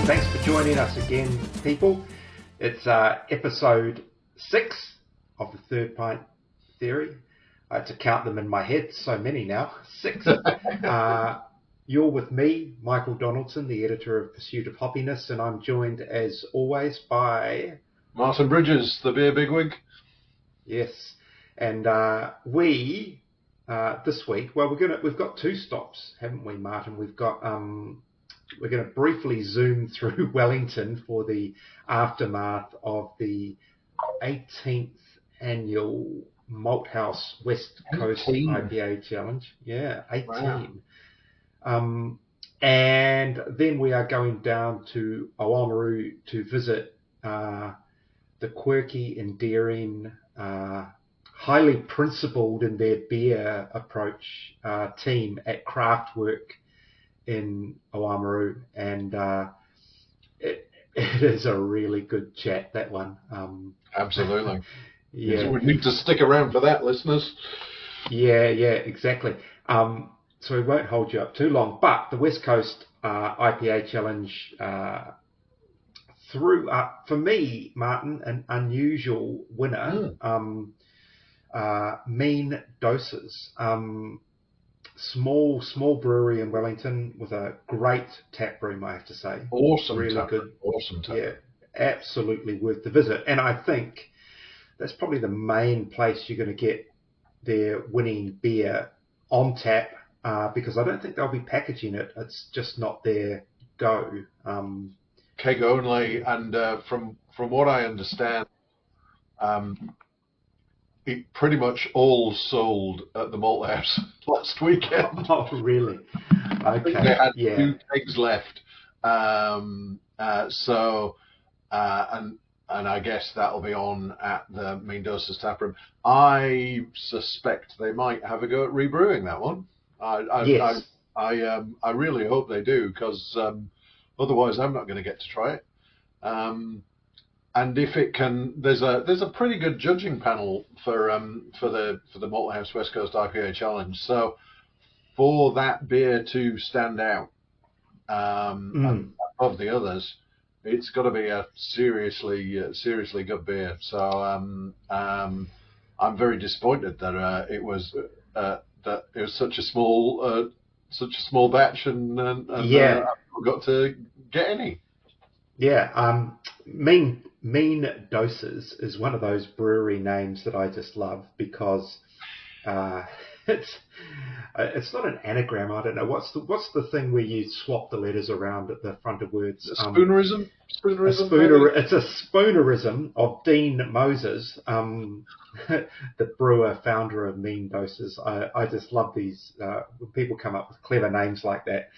Thanks for joining us again, people. It's episode 6 of the Third Pint Theory. I had to count them in my head, so many now. 6. You're with me, Michael Donaldson, the editor of Pursuit of Hoppiness, and I'm joined, as always, by... Martin Bridges, the beer bigwig. Yes, and we this week, well, we've got 2 stops, haven't we, Martin? We've got we're going to briefly zoom through Wellington for the aftermath of the 18th annual Malthouse West Coast IPA Challenge. Yeah, 18. Wow. And then we are going down to Oamaru to visit the quirky, endearing, highly principled in their beer approach team at Craftwork in Oamaru, and it is a really good chat, that one. Absolutely. Yeah. We need to stick around for that, listeners. Yeah, exactly. So we won't hold you up too long, but the West Coast IPA Challenge threw up, for me, Martin, an unusual winner. Mean Doses. Small brewery in Wellington with a great tap room, I have to say. Awesome, really tap good. Room. Awesome tap. Yeah, absolutely worth the visit. And I think that's probably the main place you're going to get their winning beer on tap, because I don't think they'll be packaging it. It's just not their go. Keg only, and from what I understand, it pretty much all sold at the Malthouse last weekend. Oh, really? Okay. I think they had 2 kegs left. And I guess that'll be on at the Mean Doses taproom. I suspect they might have a go at rebrewing that one. Yes. I really hope they do, because otherwise I'm not going to get to try it. And if it can, there's a pretty good judging panel for the Malthouse West Coast IPA Challenge. So for that beer to stand out above the others, it's got to be a seriously good beer. So I'm very disappointed that it was such a small batch and I got to get any. Yeah, Mean Doses is one of those brewery names that I just love, because it's not an anagram. I don't know what's the thing where you swap the letters around at the front of words. Spoonerism. It's a spoonerism of Dean Moses, the brewer, founder of Mean Doses. I just love these when people come up with clever names like that,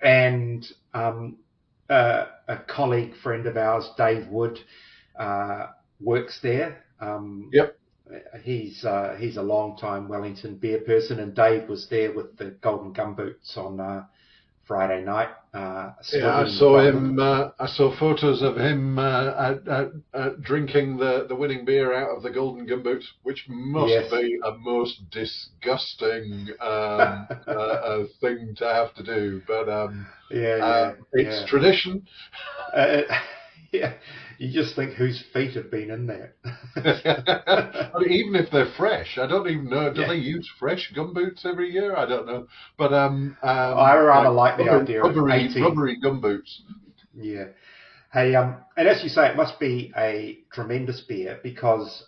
and. A colleague friend of ours, Dave Wood, works there. Yep. He's a long-time Wellington beer person, and Dave was there with the Golden Gumboots on Friday night. I saw him. I saw photos of him drinking the winning beer out of the Golden Gumboots, which must be a most disgusting thing to have to do. But it's tradition. You just think whose feet have been in there. I mean, even if they're fresh, I don't even know. Do they use fresh gumboots every year? I don't know. But I rather like the idea of rubbery gumboots. Yeah. Hey, and as you say, it must be a tremendous beer, because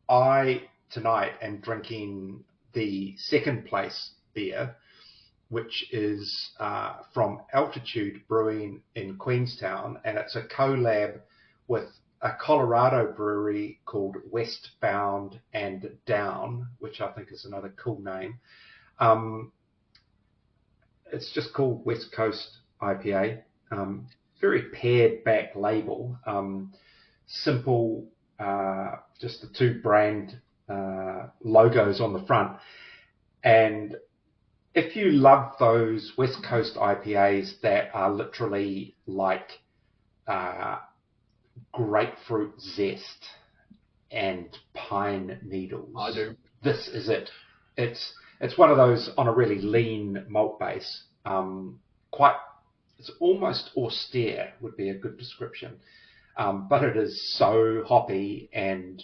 I tonight am drinking the second place beer, which is from Altitude Brewing in Queenstown, and it's a collab with a Colorado brewery called Westbound and Down, which I think is another cool name. It's just called West Coast IPA. Very pared back label. Simple, just the 2 brand logos on the front. And if you love those West Coast IPAs that are literally like grapefruit zest and pine needles, I do. This is it. It's one of those on a really lean malt base, quite it's almost austere would be a good description, but it is so hoppy and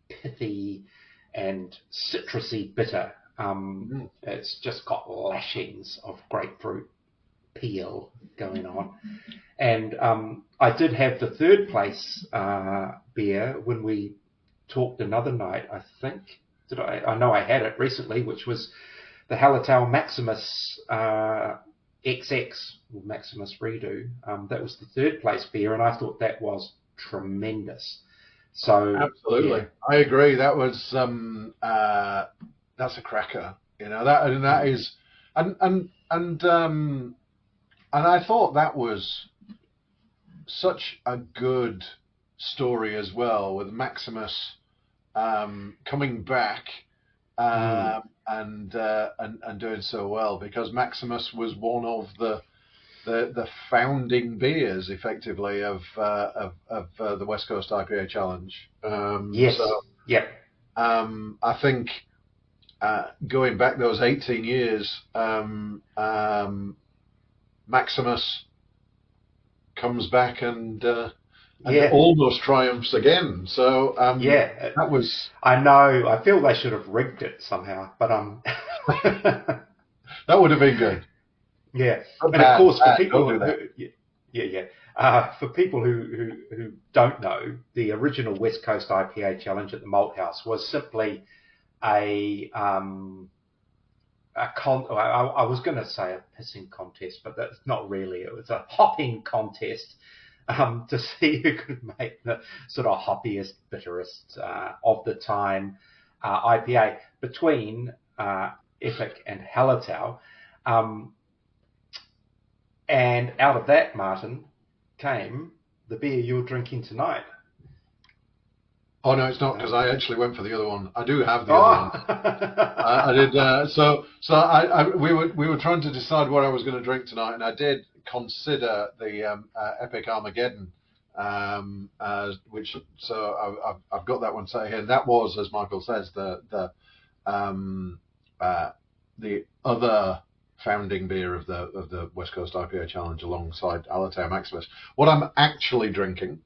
pithy and citrusy bitter. It's just got lashings of grapefruit peel going on. And I did have the third place beer when we talked another night, I think. Did I? I know I had it recently, which was the Hallertau Maximus XX, or Maximus Redo. That was the third place beer, and I thought that was tremendous. So absolutely, yeah. I agree. That was that's a cracker. You know, that is, and I thought that was such a good story as well, with Maximus coming back and doing so well, because Maximus was one of the founding beers, effectively, of the West Coast IPA Challenge. Yes. So, yep. I think going back those 18 years, Maximus comes back and almost triumphs again. So that was. I know. I feel they should have rigged it somehow, but that would have been good. Yeah, But and of course for people who don't know, the original West Coast IPA Challenge at the Malthouse was simply I was going to say a pissing contest, but that's not really. It was a hopping contest to see who could make the sort of hoppiest, bitterest of the time IPA between Epic and Hallertau. And out of that, Martin, came the beer you're drinking tonight. Oh no, it's not, because I actually went for the other one. I do have the other one. I did. We were trying to decide what I was going to drink tonight, and I did consider the Epic Armageddon, which I've got that one set here. And that was, as Michael says, the other founding beer of the West Coast IPA Challenge, alongside Hallertau Maximus. What I'm actually drinking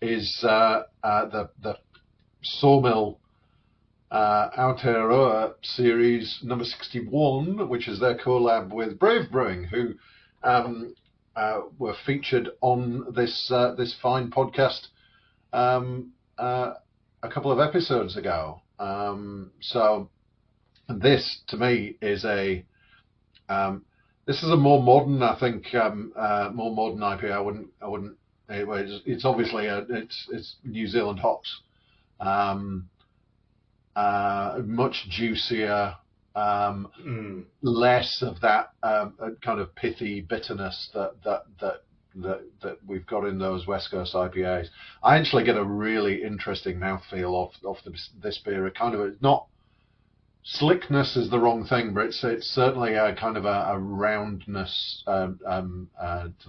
is the Sawmill Aotearoa series number 61, which is their collab with Brave Brewing, who were featured on this fine podcast a couple of episodes ago. So this, to me, is a more modern, I think, more modern IPA. I wouldn't. It's obviously it's New Zealand hops, much juicier, less of that kind of pithy bitterness that we've got in those West Coast IPAs. I actually get a really interesting mouthfeel off this beer. It kind of, it's not. Slickness is the wrong thing, but it's certainly a kind of a roundness to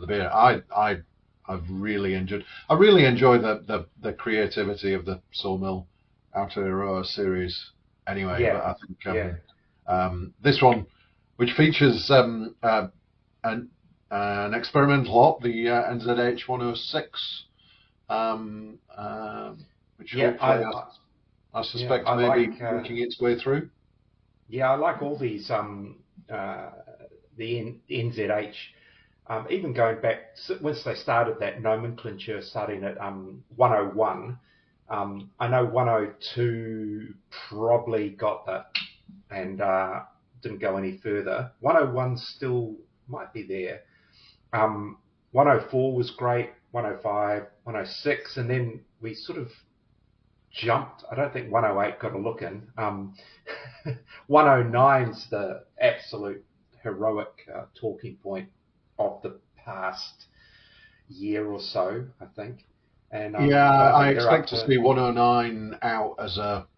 the beer. I've really enjoyed. I really enjoy the creativity of the Sawmill Aotearoa series. Anyway, but I think this one, which features an experimental hop, the NZH 106, which I suspect maybe working its way through. Yeah, I like all these, the NZH, even going back, once they started that nomenclature, starting at 101, I know 102 probably got that and didn't go any further. 101 still might be there. 104 was great, 105, 106, and then we sort of jumped. I don't think 108 got a look in. 109's the absolute heroic talking point of the past year or so, I think. And I expect to see 109 out as a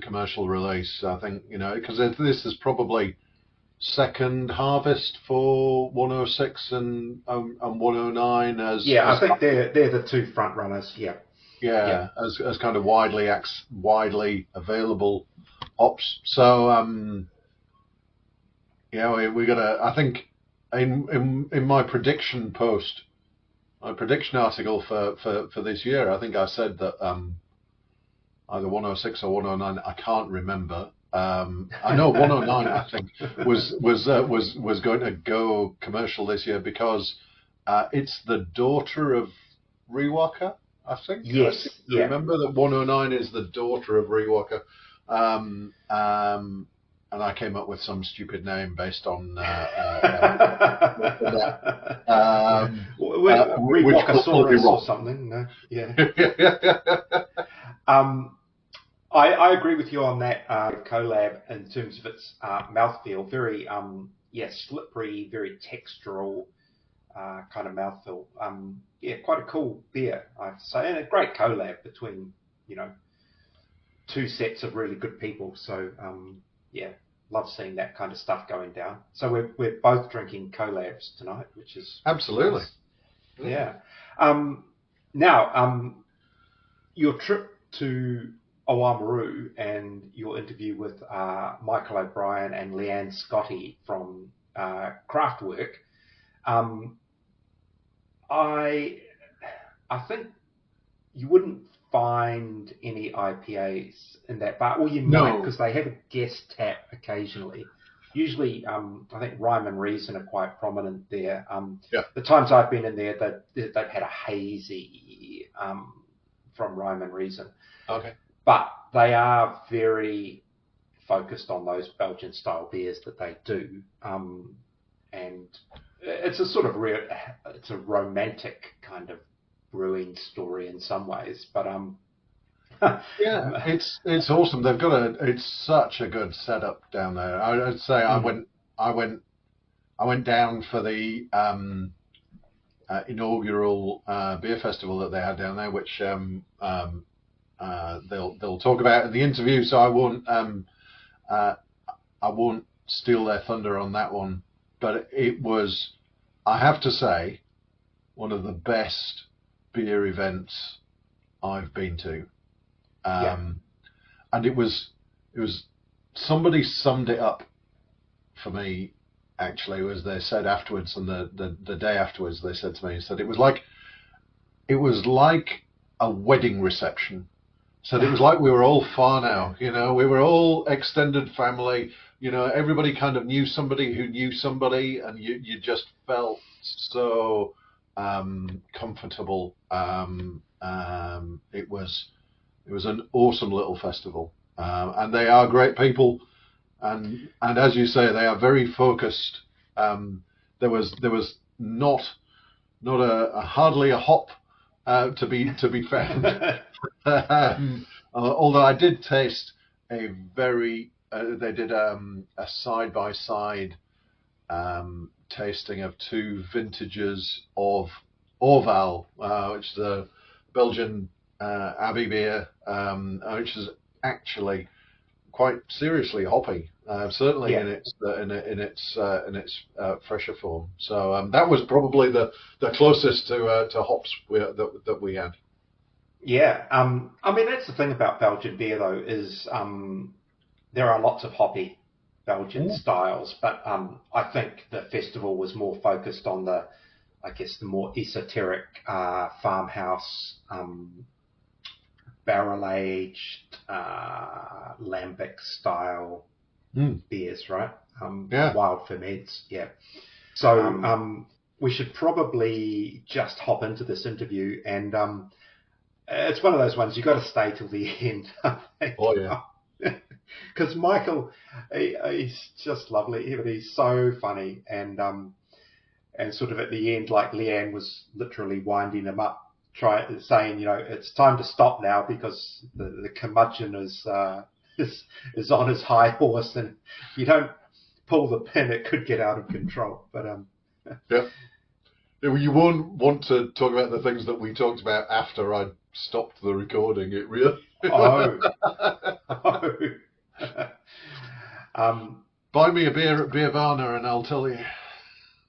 commercial release. I think, because this is probably second harvest for 106 and 109 as. Yeah, I think they're the two front runners. Yeah. Yeah, as kind of widely available hops. So Yeah, we got to. I think in my prediction post, my prediction article for this year, I think I said that either 106 or 109. I can't remember. I know 109. I think was going to go commercial this year because it's the daughter of Rewalker. I think. I Yes, seem to yeah. remember that 109 is the daughter of Rewalker. And I came up with some stupid name based on that, which completely Rewalkosaurus or wrong. something. No, yeah. Um, I agree with you on that collab in terms of its mouthfeel. Very, slippery, very textural kind of mouthfeel. Quite a cool beer, I have to say, and a great collab between, two sets of really good people. So, love seeing that kind of stuff going down. So we're both drinking collabs tonight, which is Absolutely. nice. Yeah. Now, your trip to Oamaru and your interview with Michael O'Brien and Leanne Scotti from Craftwork, I think you wouldn't find any IPAs in that bar, or you might, because they have a guest tap occasionally. Usually, I think Rhyme and Reason are quite prominent there. The times I've been in there, they've had a hazy from Rhyme and Reason. Okay. But they are very focused on those Belgian-style beers that they do. And it's a sort of it's a romantic kind of brewing story in some ways, but yeah, it's awesome. They've got it's such a good setup down there. I'd say I went down for the inaugural beer festival that they had down there, which they'll talk about in the interview. So I won't steal their thunder on that one. But it was, I have to say, one of the best beer events I've been to. And it was somebody summed it up for me, actually, as they said afterwards, and the day afterwards they said to me, it was like a wedding reception. So it was like we were all far now, we were all extended family, everybody kind of knew somebody who knew somebody, and you just felt so comfortable. It was an awesome little festival, and they are great people, and as you say, they are very focused. There was not a hardly a hop to be found. Although I did taste a very they did a side by side tasting of two vintages of Orval, which is a Belgian Abbey beer, which is actually quite seriously hoppy, certainly in its fresher form. So that was probably the closest to hops that we had. Yeah, I mean that's the thing about Belgian beer though is there are lots of hoppy Belgian styles, but I think the festival was more focused on the more esoteric farmhouse barrel-aged lambic style beers, right? Wild ferments, yeah. So we should probably just hop into this interview, and it's one of those ones you got to stay till the end. I think. Oh yeah. Because Michael, he's just lovely. He's so funny, and sort of at the end, like Leanne was literally winding him up, saying, it's time to stop now because the curmudgeon is on his high horse, and if you don't pull the pin, it could get out of control. But yeah, you won't want to talk about the things that we talked about after I stopped the recording. It really. Buy me a beer at Beervana and I'll tell you.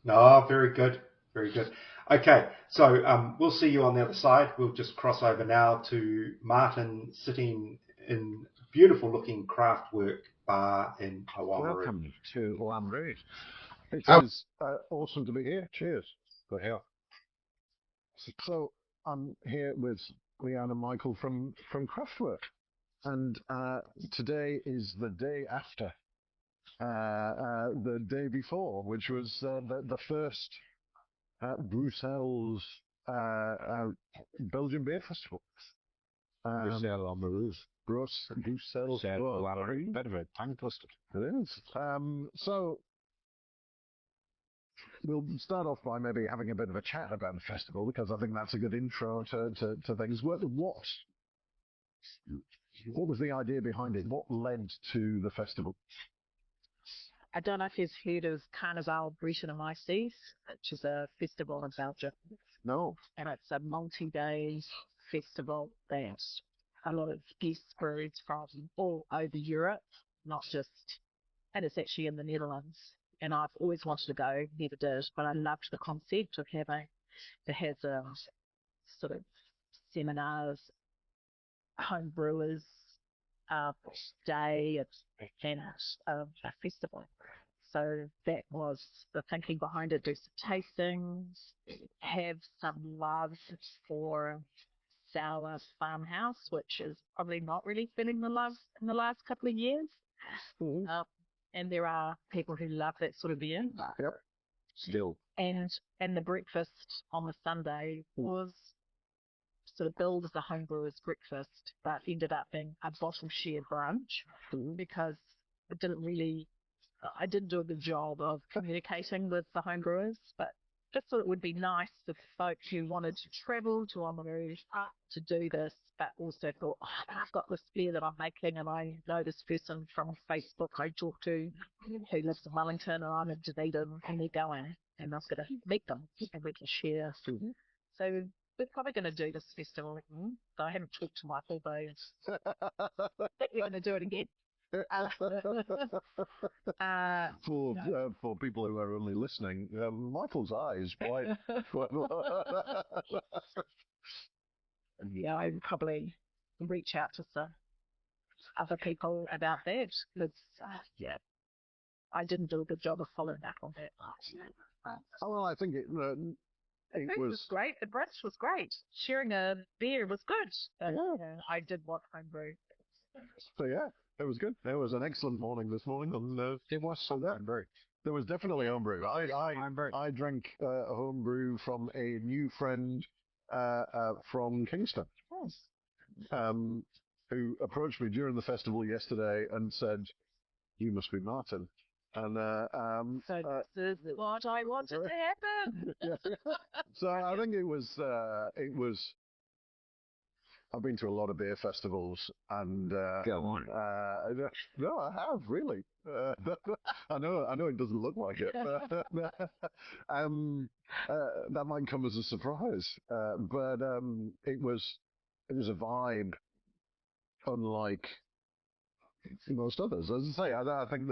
No, very good. Very good. Okay, so we'll see you on the other side. We'll just cross over now to Martin sitting in beautiful looking Craftwork bar in Oamaru. Welcome to Oamaru. It Oh. is awesome to be here. Cheers. Good hell. So I'm here with Leanne and Michael from Craftwork, and today is the day after the day before, which was the first Bruxelles Belgian Beer Festival. Bruxelles Oamaru. Bruxelles Oamaru. Bit of a tongue twister. It is. So we'll start off by maybe having a bit of a chat about the festival, because I think that's a good intro to things. What was the idea behind it? What led to the festival? I don't know if you've heard of Carnaval Breton and Ices, which is a festival in Belgium. No. And it's a multi-day festival that a lot of guest breweries from all over Europe, not just, and it's actually in the Netherlands. And I've always wanted to go, never did, but I loved the concept of having, it has a sort of seminars, home brewers, day and a festival. So that was the thinking behind it. Do some tastings, have some love for sour farmhouse, which is probably not really feeling the love in the last couple of years. And there are people who love that sort of beer. Yep. Still. And the breakfast on the Sunday was sort of billed as a homebrewer's breakfast, but ended up being a bottle share brunch because I didn't do a good job of communicating with the homebrewers, but just thought it would be nice for folk who wanted to travel to Oamaru to do this, but also thought, I've got this beer that I'm making and I know this person from Facebook I talk to who lives in Wellington and I'm in Dunedin, and they're going and I was going to meet them and we can share. So we're probably going to do this festival again. So I haven't talked to Michael, but I think we're going to do it again. For people who are only listening, Michael's eyes wide. Yeah, I would probably reach out to some other people about that because I didn't do a good job of following up on that. Well, I think it was great. The brunch was great. Sharing a beer was good. But, I did want homebrew. So yeah, it was good. It was an excellent morning this morning. And There was some homebrew. There was definitely homebrew. I drank a homebrew from a new friend from Kingston, who approached me during the festival yesterday and said, "You must be Martin." And so this is what I wanted to happen. So I think it was. I've been to a lot of beer festivals, and Go on. no, I have really. I know it doesn't look like it. That might come as a surprise, but it was a vibe unlike most others. As I say, I think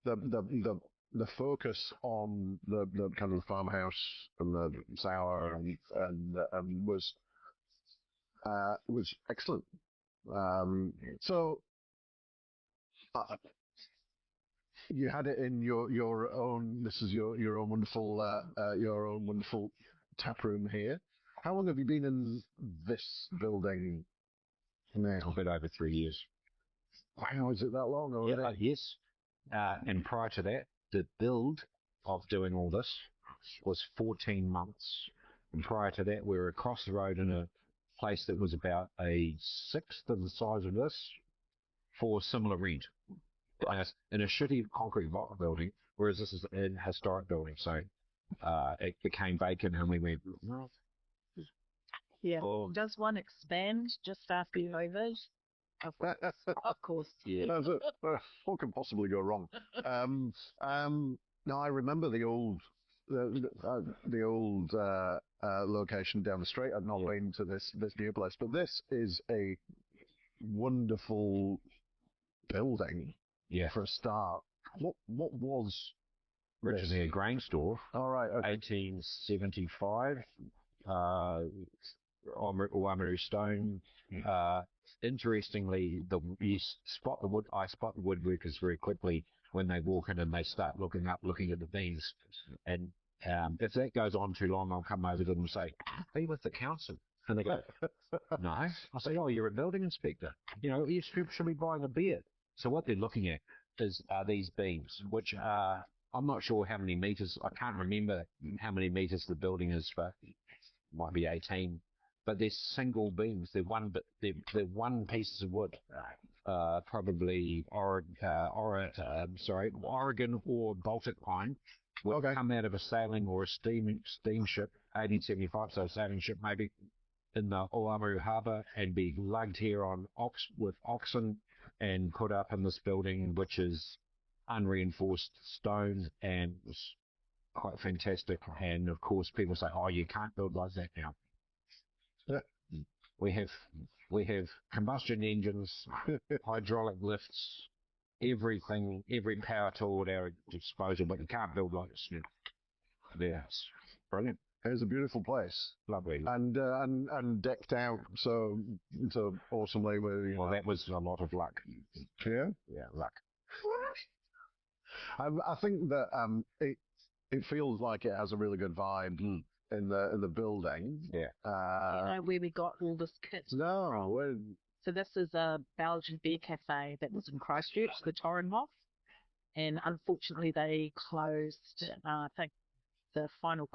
the focus on the kind of farmhouse and the sour and was excellent. So you had it in your own. This is your own wonderful tap room here. How long have you been in this building now? A bit over 3 years. Wow, is it that long already? Yes. And prior to that, the build of doing all this was 14 months. And prior to that, we were across the road in a place that was about a sixth of the size of this for similar rent in a shitty concrete block building, whereas this is a historic building. So it became vacant and we went, no. Yeah. Does one expand just after you're over? Of course. Yeah. What can possibly go wrong? Now I remember the old location down the street. I've not been to this new place, but this is a wonderful building. Yeah. For a start, what was originally a grain store? All right. Okay. 1875. Oamaru stone. Interestingly, I spot the woodworkers very quickly when they walk in and they start looking at the beams. And if that goes on too long, I'll come over to them and say, "Are you with the council?" And they go, "No." I say, "Oh, you're a building inspector. You should be buying a beer." So what they're looking at are these beams, which are, I'm not sure how many meters. I can't remember how many meters the building is, but might be 18. But they're single beams. They're one pieces of wood, probably Oregon or Baltic pine, would come out of a sailing or a steamship, 1875, so a sailing ship maybe, in the Oamaru harbour, and be lugged here with oxen and put up in this building, which is unreinforced stone and was quite fantastic. And of course, people say, "Oh, you can't build like that now." Yeah. We have combustion engines, hydraulic lifts, everything, every power tool at our disposal, but you can't build like this. Yeah, it's brilliant. It's a beautiful place, Lovely. and decked out so awesomely. Well, that was a lot of luck. Yeah, Luck. I think that it feels like it has a really good vibe in the building. Yeah. Where we got all this kit. No, So this is a Belgian beer cafe that was in Christchurch, the Torrenhof, and unfortunately they closed. I think the final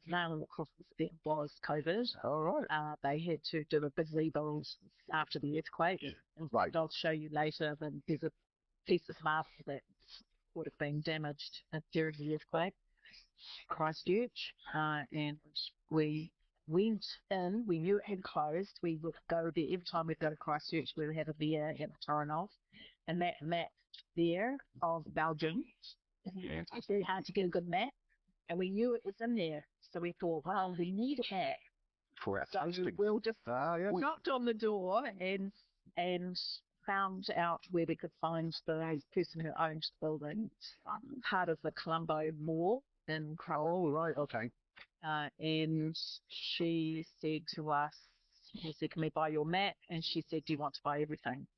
nail in the coffin there was COVID. all right. They had to do a big rebuild after the earthquake. In Right. fact, I'll show you later. But there's a piece of marble that would have been damaged during the earthquake, Christchurch, and we went in. We knew it had closed. We would go there every time we'd go to Christchurch. We would have a beer at the Torrenhof, and that map there of Belgium. It's very hard to get a good map. And we knew it was in there. So we thought, well, we need a map. For our So tasting. we'll just Yeah. knocked on the door and found out where we could find the person who owned the building, part of the Colombo Mall in Crow. Oh, right. Okay. And she said to us, he said, "Can we buy your map?" And she said, "Do you want to buy everything?"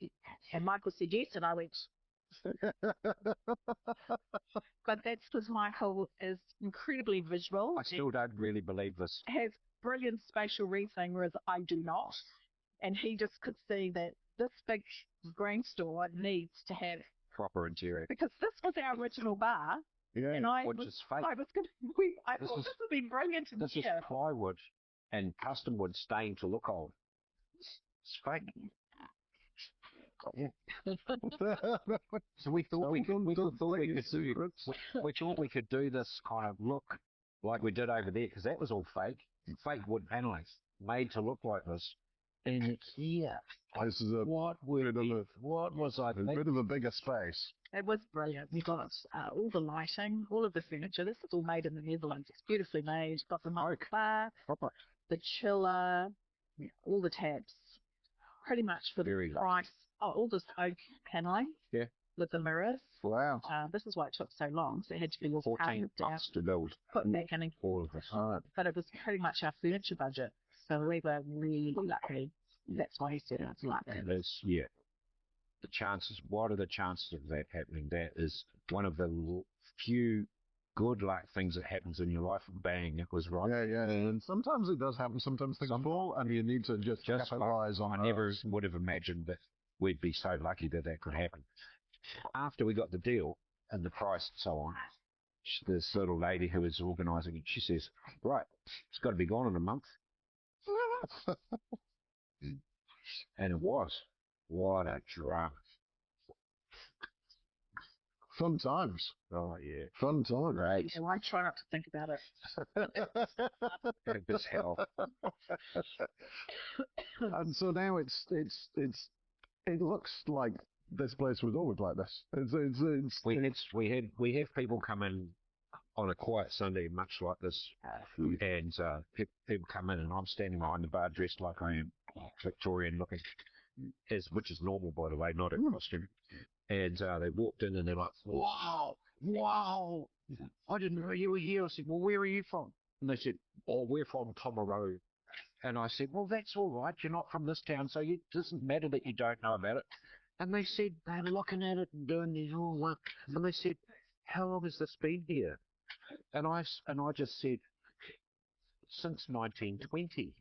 And Michael said yes, and I went, but that's because Michael is incredibly visual. I still don't really believe this. Has brilliant spatial reasoning, whereas I do not. And he just could see that this big grain store needs to have Proper interior. because this was our original bar, Yeah. and Which is fake. I was going to. I This thought is- this would be brilliant in This is here. plywood and custom wood stained to look old. It's fake. Yeah. So we thought we could do this kind of look like we did over there, because that was all fake wood paneling made to look like this. And here, This is a what was I thinking? bit of a bigger space. It was brilliant. We got all the lighting, all of the furniture. This is all made in the Netherlands. It's beautifully made. Got the milk bar, Proper. the chiller, all the taps. Pretty much for Very the nice. price. Oh, all this oak paneling. Yeah. With the mirrors. Wow. This is why it took so long. So it had to be all 14 carved down, bucks to build put back in. all of this. But it was pretty much our furniture budget. So we were really lucky. That's why he said it's luck. And it's, yeah. The chances, what are the chances of that happening? That is one of the few good luck things that happens in your life. Bang, it was right. Yeah. And sometimes it does happen. Sometimes things fall, and you need to just capitalize on I never would have imagined that we'd be so lucky that could happen. After we got the deal and the price and so on, this little lady who was organising it, she says, "Right, it's got to be gone in a month." And it was. What a drama. Fun times. Oh, yeah. Fun times. Great. So I try not to think about it. It was hell. And so now it looks like this place was always like this. We have people come in on a quiet Sunday, much like this, and people come in, and I'm standing behind the bar dressed like I am, Victorian looking, which is normal, by the way, not a costume. And they walked in and they're like, wow, I didn't know you were here. I said, well, where are you from? And they said, oh, we're from Tomaru. And I said, well, that's all right. You're not from this town, so it doesn't matter that you don't know about it. And they said, they were looking at it and doing this all up. And they said, how long has this been here? And I just said, since 1920.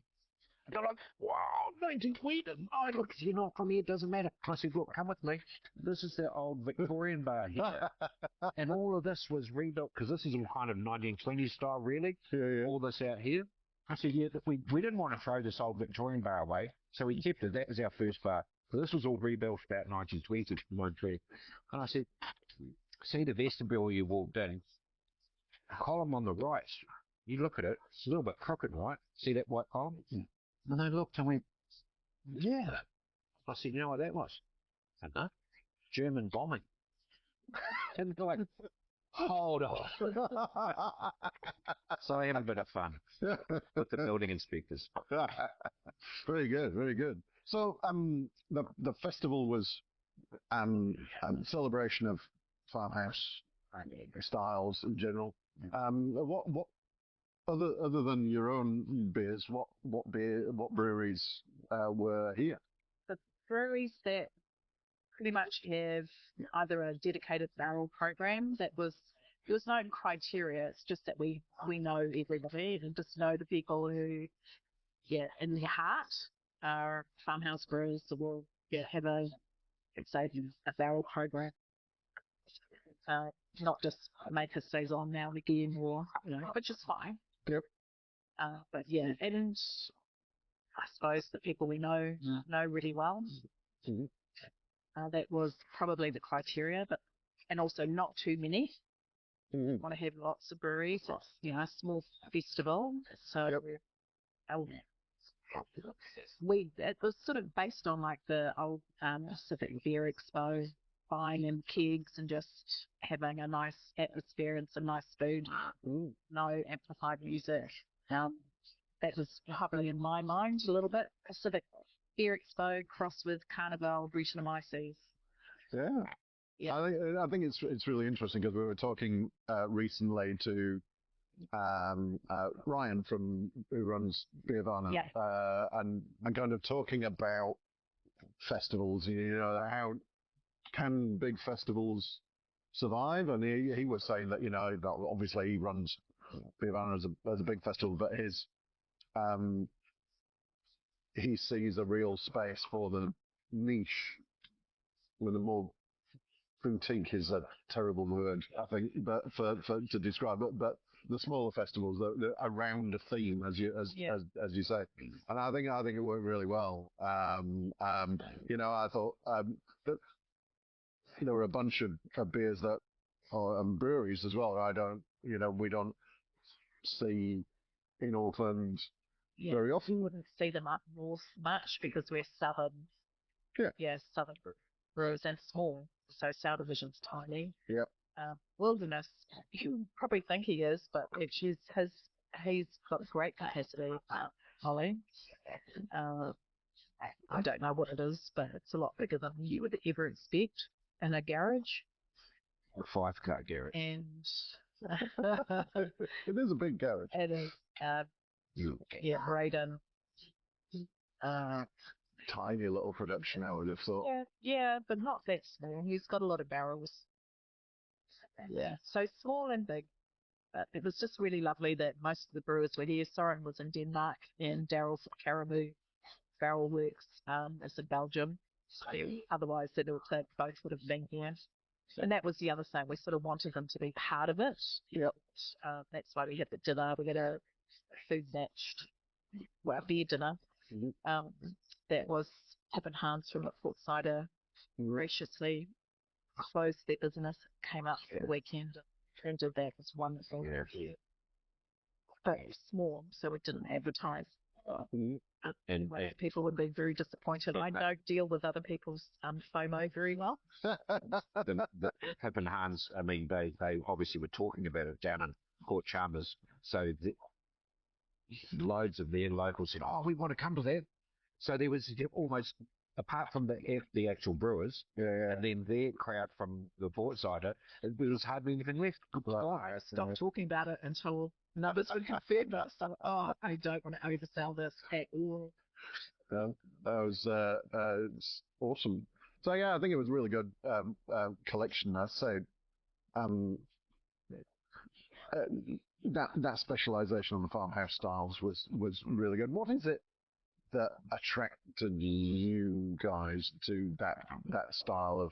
And they're like, wow, 1920. I look, you're not from here, it doesn't matter. I said, look, come with me. This is the old Victorian bar here. And all of this was rebuilt, because this is all kind of 1920s style, really. Yeah. All this out here. I said, yeah, we didn't want to throw this old Victorian bar away, so we kept it. That was our first bar. So this was all rebuilt about 1920. And I said, see the vestibule you walked in? The column on the right, you look at it, it's a little bit crooked, right? See that white column? And they looked and went, yeah. I said, you know what that was? I don't know. German bombing. And they're like, hold on. So I had a bit of fun with the building inspectors. Very good, very good. So the festival was a celebration of farmhouse styles in general. What other than your own beers, what breweries were here? The breweries that pretty much have either a dedicated barrel program there was no criteria. It's just that we know everybody and just know the people who, in their heart are farmhouse brewers or have a barrel program. Not just make a saison now and again, or which is fine. Yep. But and I suppose the people we know really well. Mm-hmm. That was probably the criteria, and also not too many. Mm-hmm. Want to have lots of breweries. It's a small festival, so it was sort of based on like the old Pacific Beer Expo, buying in kegs and just having a nice atmosphere and some nice food. No amplified music. That was probably in my mind a little bit Pacific Beer Expo crossed with Carnival Brettanomyces. Yeah. I think it's really interesting because we were talking recently to Ryan who runs Beervana, and kind of talking about festivals. How can big festivals survive? And he was saying that obviously he runs Beervana as a big festival, but he sees a real space for the niche. With the more boutique is a terrible word, I think, but for to describe it. But the smaller festivals that around a theme, as you say, and I think it worked really well. I thought that there were a bunch of beers that and breweries as well. We don't see in Auckland very often. Wouldn't see them up north much because we're southern. Southern brewers and small, so South Division's tiny. Yep. Wilderness, you probably think he is, but he's got great capacity. Holly, I don't know what it is, but it's a lot bigger than you would ever expect in a garage. A 5-car garage. And it is a big garage. It is. Braden. Tiny little production, I would have thought. Yeah, but not that small. He's got a lot of barrels. Yeah, so small and big. But it was just really lovely that most of the brewers were here. Soren was in Denmark, and Daryl's at Caribou Barrel Works is in Belgium. So otherwise, they both would have been here. And that was the other thing. We sort of wanted them to be part of it. Yep. That's why we had the dinner. We had a beer dinner. Mm-hmm. That was Tip and Hans from Fort Cider graciously closed their business, came up for the weekend and did that. It was wonderful. Yeah. But small, so we didn't advertise. And people would be very disappointed. I don't deal with other people's FOMO very well. the Pip and Hans, I mean, they obviously were talking about it down in Port Chalmers, so loads of their locals said, oh, we want to come to that. So there was almost, apart from the actual brewers, and then their crowd from the port side, there was hardly anything left. I stopped talking about it until numbers were confirmed. I started, I don't want to oversell this at all. That was it's awesome. So yeah, I think it was a really good collection. I say that specialization on the farmhouse styles was really good. What is it that attracted you guys to that style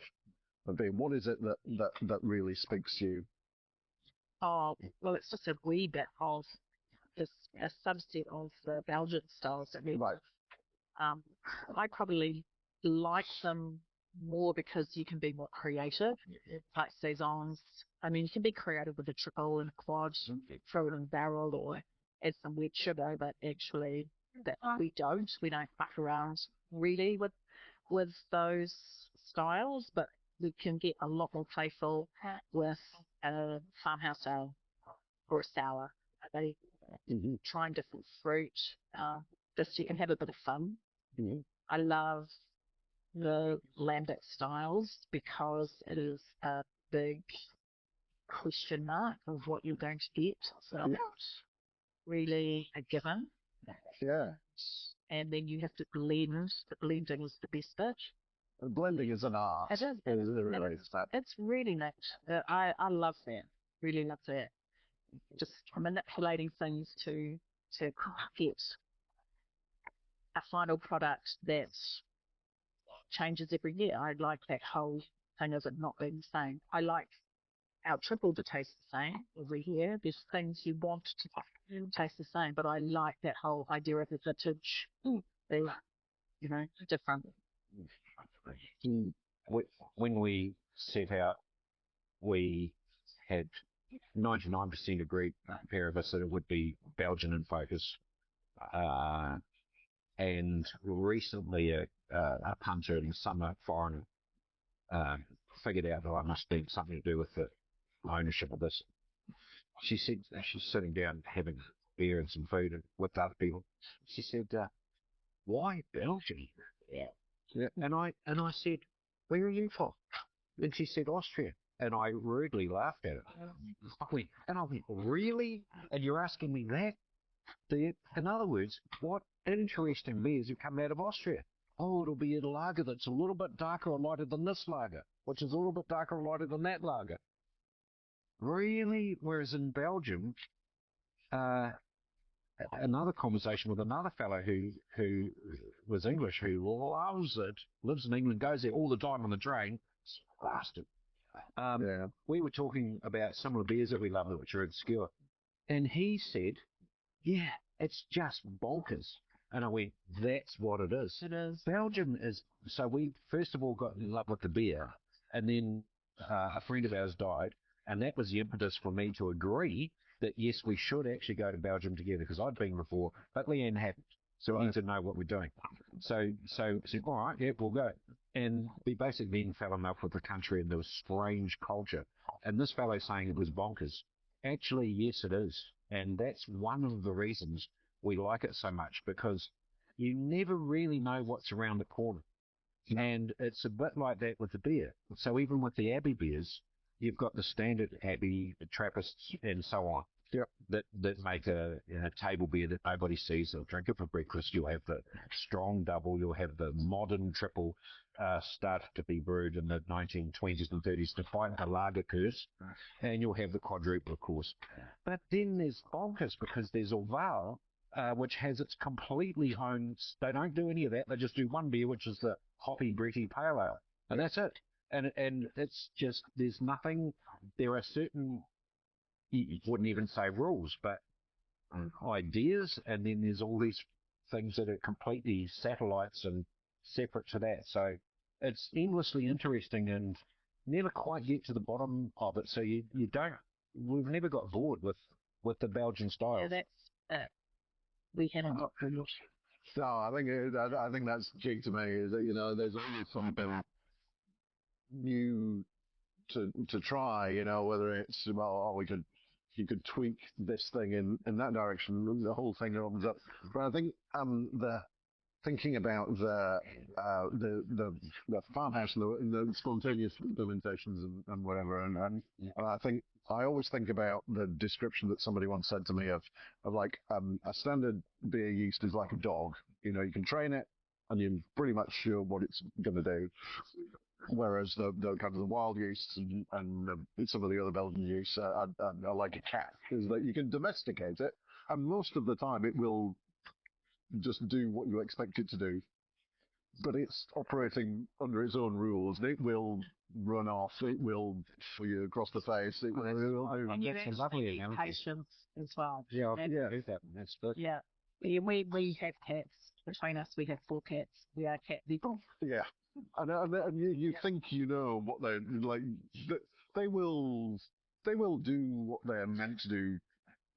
of being? What is it that really speaks to you? Oh, well, it's just a wee bit of this, a subset of the Belgian styles that we Right. I probably like them more because you can be more creative, like saisons. I mean, you can be creative with a triple and a quad, throw it in a barrel or add some wet sugar, but actually that we don't fuck around really with those styles, but we can get a lot more playful with a farmhouse ale or a sour. They trying different fruit. Just you can have a bit of fun. I love the lambic styles because it is a big question mark of what you're going to get. So it's really a given. Yeah. And then you have to blend. The blending is the best bit. Blending is an art. It is. It really is that. It's really neat. I love that. Really love that. Just manipulating things to get a final product that changes every year. I like that whole thing of it not being the same. I like our triple to taste the same every year. There's things you want to taste the same, but I like that whole idea of the vintage being, different. When we set out, we had 99% agreed, a pair of us, that it would be Belgian in focus. And recently a punter in the summer, foreigner, figured out that I must have something to do with the ownership of this. She said, she's sitting down having beer and some food with other people. She said, why Belgium? Yeah. And I said, where are you from? And she said, Austria. And I rudely laughed at it. I went, really? And you're asking me that? In other words, what interesting beers have come out of Austria? Oh, it'll be a lager that's a little bit darker or lighter than this lager, which is a little bit darker or lighter than that lager. Really? Whereas in Belgium, another conversation with another fellow who was English, who loves it, lives in England, goes there all the time on the train. Bastard. We were talking about some of the beers that we love, which are obscure. And he said, yeah, it's just bonkers. And I went, that's what it is. It is. Belgium is, so we first of all got in love with the beer, and then a friend of ours died, and that was the impetus for me to agree that yes, we should actually go to Belgium together, because I'd been before, but Leanne hadn't. So I need to know what we're doing. So I said, all right, yeah, we'll go. And we basically then fell in love with the country and the strange culture. And this fellow saying it was bonkers. Actually, yes, it is. And that's one of the reasons we like it so much, because you never really know what's around the corner. And it's a bit like that with the beer. So even with the Abbey beers, you've got the standard Abbey, the Trappists, and so on. Yep. That make a table beer that nobody sees. They'll drink it for breakfast. You'll have the strong double. You'll have the modern triple, started to be brewed in the 1920s and 30s to fight the lager curse. And you'll have the quadruple, of course. But then there's bonkers, because there's Orval, which has its completely own. They don't do any of that. They just do one beer, which is the hoppy Bretty Pale Ale, and that's it. And it's just, there's nothing. There are certain, you wouldn't even say rules, but ideas, and then there's all these things that are completely satellites and separate to that. So it's endlessly interesting and never quite get to the bottom of it. So you don't. We've never got bored with the Belgian style. Yeah, that's we haven't got too much. So I think that's key to me, is that there's always something new to try. Whether it's you could tweak this thing in that direction, the whole thing opens up. But I think the thinking about the farmhouse and the spontaneous fermentations and whatever, and I think I always think about the description that somebody once said to me of like a standard beer yeast is like a dog. You know, you can train it, and you're pretty much sure what it's going to do. Whereas the kind of the wild yeasts and some of the other Belgian yeasts are like a cat, is that you can domesticate it, and most of the time it will just do what you expect it to do. But it's operating under its own rules. It will run off. It will for you across the face. It will do. And you That's a actually lovely need analogy. patience as well. Yeah, And- yeah, that. That's good. Yeah. We have cats. Between us, we have 4 cats. We are cat people. Yeah, and you think you know what they're like. They will do what they're meant to do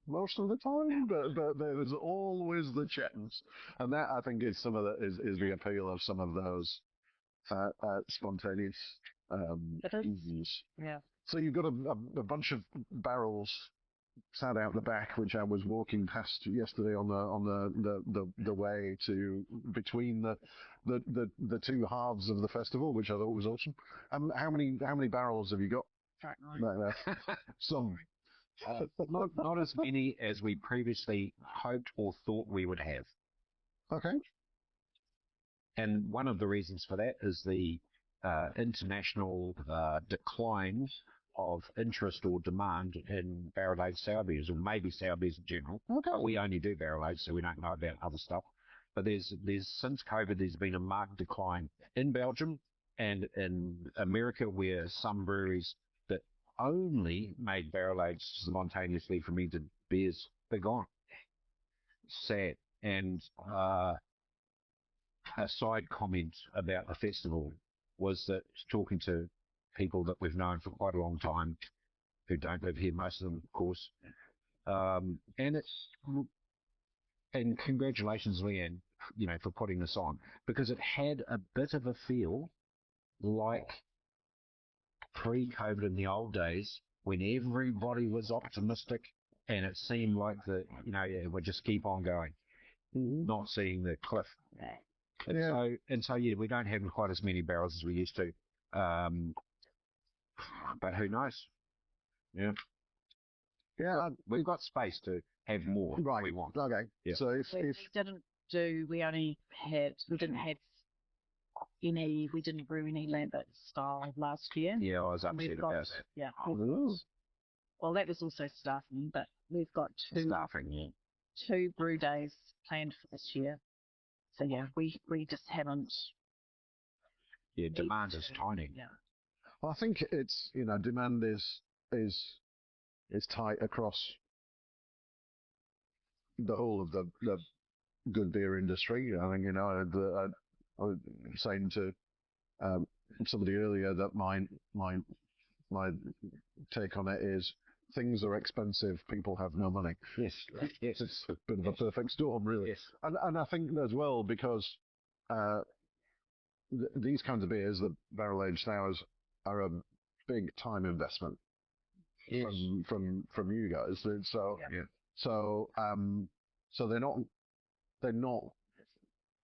most of the time, but there's always the chance, and that I think is some of the appeal of some of those spontaneous It is. yeasts. Yeah. So you've got a bunch of barrels sat out the back, which I was walking past yesterday on the way to between the two halves of the festival, which I thought was awesome. How many barrels have you got Right. back there? Some. Not as many as we previously hoped or thought we would have. Okay. And one of the reasons for that is the international decline of interest or demand in barrel-aged sour beers, or maybe sour beers in general. Okay. But we only do barrel-aged, so we don't know about other stuff. But there's since COVID, there's been a marked decline in Belgium and in America, where some breweries that only made barrel-aged spontaneously fermented beers, they're gone. Sad. And a side comment about the festival was that talking to people that we've known for quite a long time, who don't live here, most of them, of course, and congratulations, Leanne, for putting this on, because it had a bit of a feel like pre-COVID in the old days when everybody was optimistic and it seemed like we'll just keep on going, not seeing the cliff. And so we don't have quite as many barrels as we used to. But who knows? Yeah. Yeah. We've got space to have more if Right. we want. Okay. Yeah. So if We didn't brew any Lambert style last year. Yeah, I was upset We've got- about that. Yeah. Ooh. Well, that was also staffing, but we've got Staffing, yeah. 2 brew days planned for this year. So yeah, we just haven't. Yeah, demand is tiny. Yeah. I think it's demand is tight across the whole of the good beer industry. I think I was saying to somebody earlier that my take on it is things are expensive, people have no money. Yes. It's a bit of a perfect storm, really. Yes. And I think as well because these kinds of beers, the barrel-aged sours, are a big time investment from you guys. So Yeah. so they're not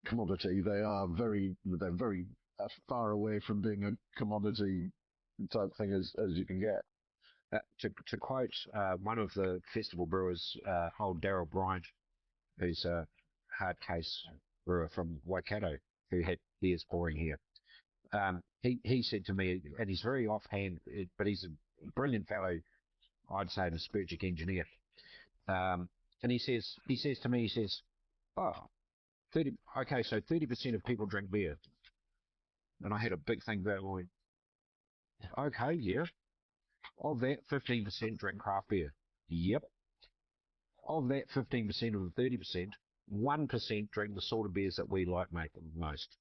commodity. They're very far away from being a commodity type thing as you can get. To quote one of the festival brewers, old Daryl Bryant, who's a hard case brewer from Waikato, who had beers pouring here. He said to me, and he's very offhand, but he's a brilliant fellow, I'd say, an aspergic engineer. And he says to me, oh, 30% of people drink beer. And I had a big thing about it. I went, okay, yeah. Of that, 15% drink craft beer. Yep. Of that 15% of the 30%, 1% drink the sort of beers that we like making most.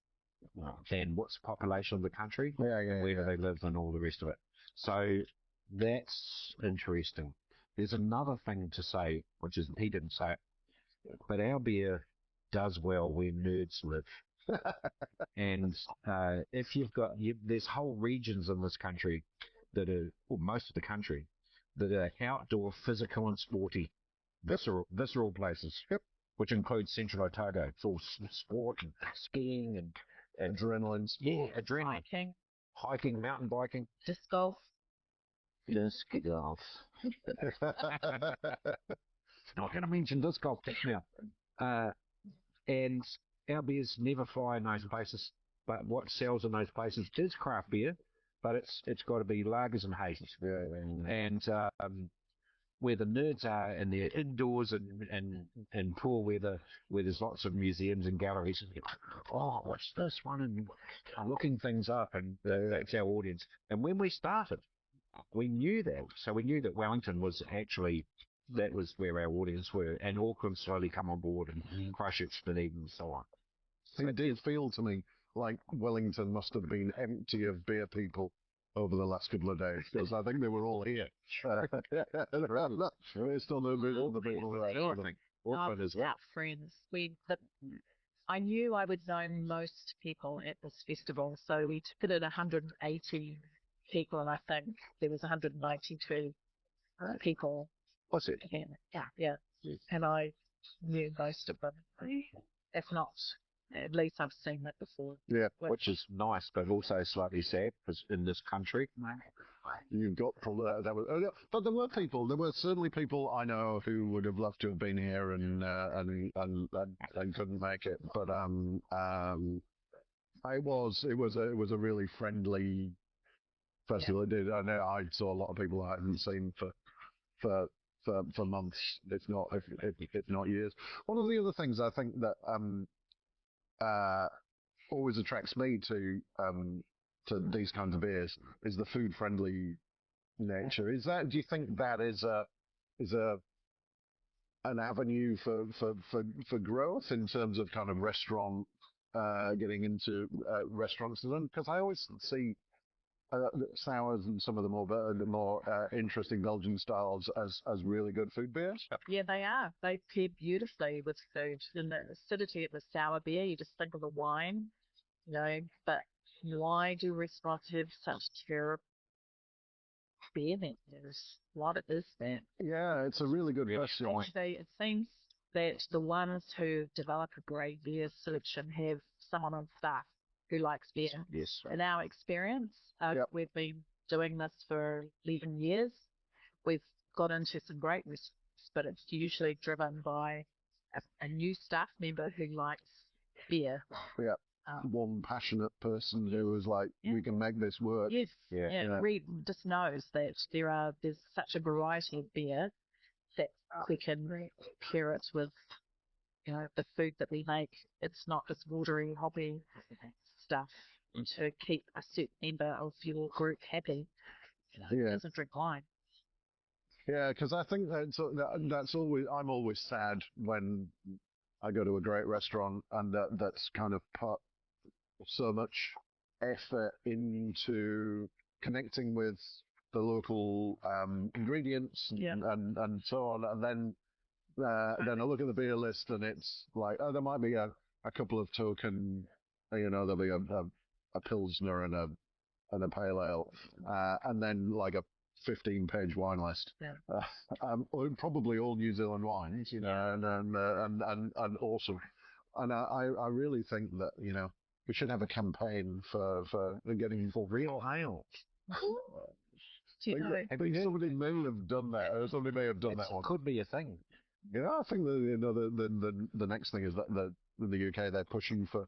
And what's the population of the country? Yeah. Where do they live and all the rest of it. So that's interesting. There's another thing to say, which is, he didn't say it, but our beer does well where nerds live. And if there's whole regions in this country that are, or most of the country, that are outdoor, physical and sporty, visceral places. Yep. which includes Central Otago. It's all sport and skiing and Adrenaline. yeah, adrenaline, Hiking, hiking, mountain biking, disc golf. disc golf. Not going to mention disc golf just now. And our beers never fly in those places, but what sells in those places is craft beer, but it's got to be lagers and hazes. Yeah. And where the nerds are, and they're indoors and poor weather, where there's lots of museums and galleries, and you're like, oh, what's this one? And looking things up, and that's our audience. And when we started, we knew that. So we knew that Wellington was actually, that was where our audience were, and Auckland slowly come on board, and Christchurch, Dunedin, and so on. It did feel to me like Wellington must have been empty of beer people over the last couple of days, because I think they were all here. It's still no bit on the bit right. I think Auckland as well. Our friends. I knew I would know most people at this festival, so we took it at 180 people, and I think there was 192 people. What's it? Yeah. And I knew most of them. If not, at least I've seen that before. Yeah, Which is nice, but also slightly sad, because in this country, you've got that was, but there were certainly people I know who would have loved to have been here and couldn't make it. But it was a really friendly festival. Yeah. It did. I know I saw a lot of people I hadn't seen for months, if not years. One of the other things I think that always attracts me to these kinds of beers is the food friendly nature. Do you think that is an avenue for growth in terms of kind of restaurant getting into restaurants? Because I always see sours and some of the more interesting Belgian styles as really good food beers. Yeah, they are. They pair beautifully with food. And the acidity of the sour beer, you just think of the wine, but why do restaurants have such terrible beer menus? What is that? Yeah, it's a really good question. Actually, it seems that the ones who develop a great beer selection have someone on staff who likes beer. yes. In our experience, we've been doing this for 11 years. We've got into some great restaurants, but it's usually driven by a new staff member who likes beer. Yeah. One passionate person who was like, we can make this work. Yes. Yeah. Reed just knows that there's such a variety of beer that we can pair it with, the food that we make. It's not just watery, hoppy stuff to keep a certain member of your group happy. Doesn't drink wine. Yeah, because I think that's always, I'm always sad when I go to a great restaurant and that's kind of put so much effort into connecting with the local ingredients and so on, and then I look at the beer list and it's like, there might be a couple of token, there'll be a pilsner and a pale ale, and then like a 15-page wine list. Probably all New Zealand wines, and awesome. And I really think that we should have a campaign for getting for real ale. I think somebody may have done that. Somebody may have done that one. Could be a thing. I think the next thing is that in the UK they're pushing for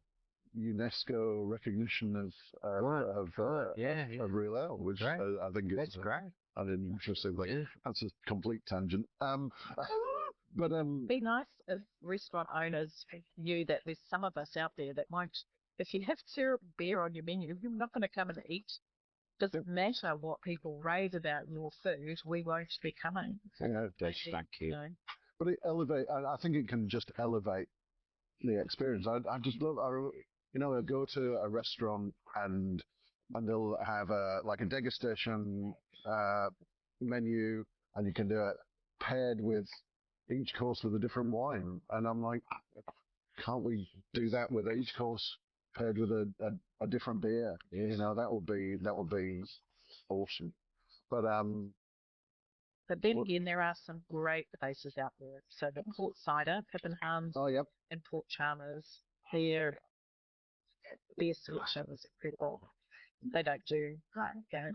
UNESCO recognition of real ale, which I think is great. An interesting thing. Yeah. That's a complete tangent. But be nice if restaurant owners knew that there's some of us out there that won't. If you have terrible beer on your menu, you're not going to come and eat. Doesn't matter what people rave about your food, we won't be coming. Thank you. But it I think it can just elevate the experience. I just love, I go to a restaurant and they'll have a degustation menu, and you can do it paired with each course with a different wine. And I'm like, can't we do that with each course paired with a different beer? That would be awesome. But But then again, there are some great places out there. So the Port Cider, Pippenhams Oh, yep. and Port Chalmers, their selection is incredible. They don't do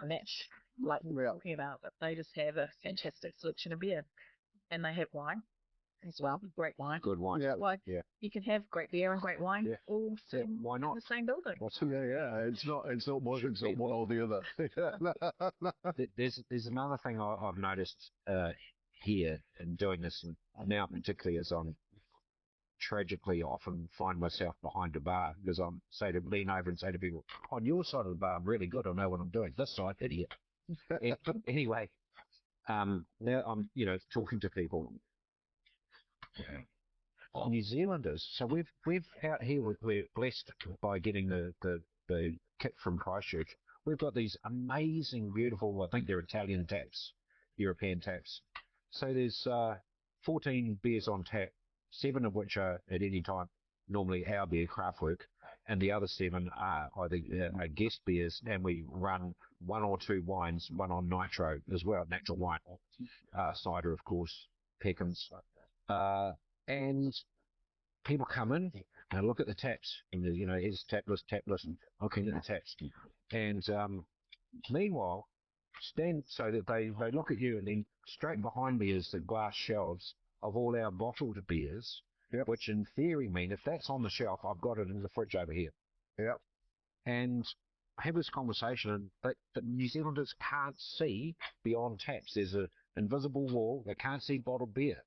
match like we're talking about, but they just have a fantastic selection of beer. And they have wine as well, great wine. Good wine. Yeah. Like, Yeah. you can have great beer and great wine all Why in not? the same building. It's not one or the other. There's another thing I've noticed here in doing this, and now particularly as I'm tragically often find myself behind a bar because I'm lean over and say to people, on your side of the bar, I'm really good. I know what I'm doing. This side, idiot. Anyway, now I'm talking to people. New Zealanders. So we've out here we're blessed by getting the kit from Christchurch. We've got these amazing, beautiful, I think they're Italian taps, European taps. So there's 14 beers on tap, 7 of which are at any time normally our beer, Craftwork, and the other 7 are either guest beers, and we run 1 or 2 wines, one on nitro as well, natural wine, cider of course, Peckhams. And people come in and look at the taps, and here's tap list, and looking at the taps. And meanwhile, so that they look at you, and then straight behind me is the glass shelves of all our bottled beers, which in theory mean if that's on the shelf, I've got it in the fridge over here. Yep. And I have this conversation, but New Zealanders can't see beyond taps. There's an invisible wall. They can't see bottled beer.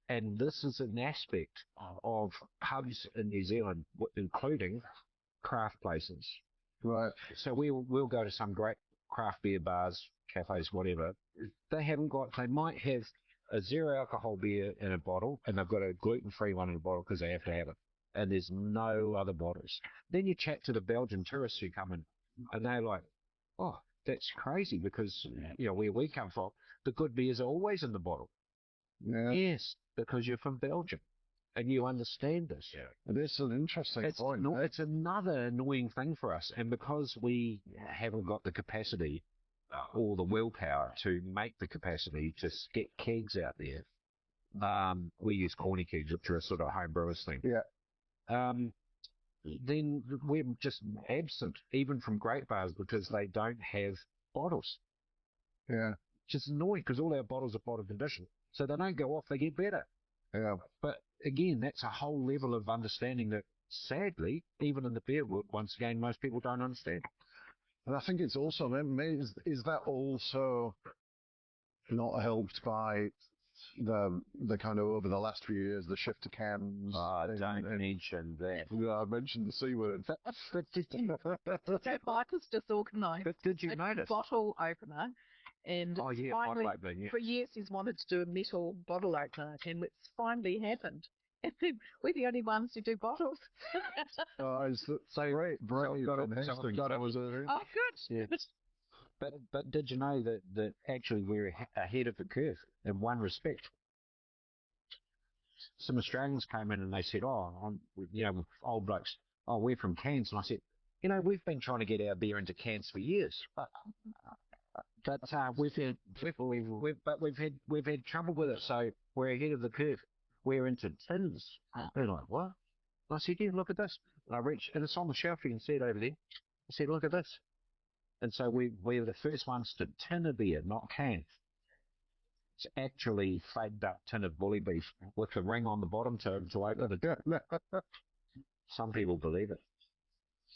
And this is an aspect of pubs in New Zealand, including craft places. Right. So we'll go to some great craft beer bars, cafes, whatever. They might have a 0 alcohol beer in a bottle, and they've got a gluten-free one in a bottle because they have to have it. And there's no other bottles. Then you chat to the Belgian tourists who come in, and they're like, oh, that's crazy because, where we come from, the good beers are always in the bottle. Yeah. Yes, because you're from Belgium and you understand this. Yeah. It is an interesting point. It's another annoying thing for us. And because we haven't got the capacity or the willpower to make the capacity to get kegs out there, we use corny kegs, which are a sort of home brewers thing. Yeah. Then we're just absent, even from great bars, because they don't have bottles. Yeah. Just annoying because all our bottles are bottle condition. So they don't go off, they get better. Yeah. But again, that's a whole level of understanding that, sadly, even in the beer world, once again, most people don't understand. And I think it's also, is that also not helped by the kind of over the last few years, the shift to cans? Don't mention that. I mentioned the C word. But that bike is disorganised. But did you notice? Bottle opener. And finally, for years he's wanted to do a metal bottle opener, and it's finally happened. And we're the only ones who do bottles. So great. Oh, good. Yeah. But did you know that actually we're ahead of the curve in one respect? Some Australians came in and they said, old blokes, we're from cans. And I said, we've been trying to get our beer into cans for years. But we've had trouble with it, so we're ahead of the curve. We're into tins. They're like, what? And I said, yeah, look at this. And I reached, and it's on the shelf, you can see it over there. I said, look at this. And so we're the first ones to tin a beer, not can. It's actually faked up tin of bully beef with the ring on the bottom to open it. Some people believe it.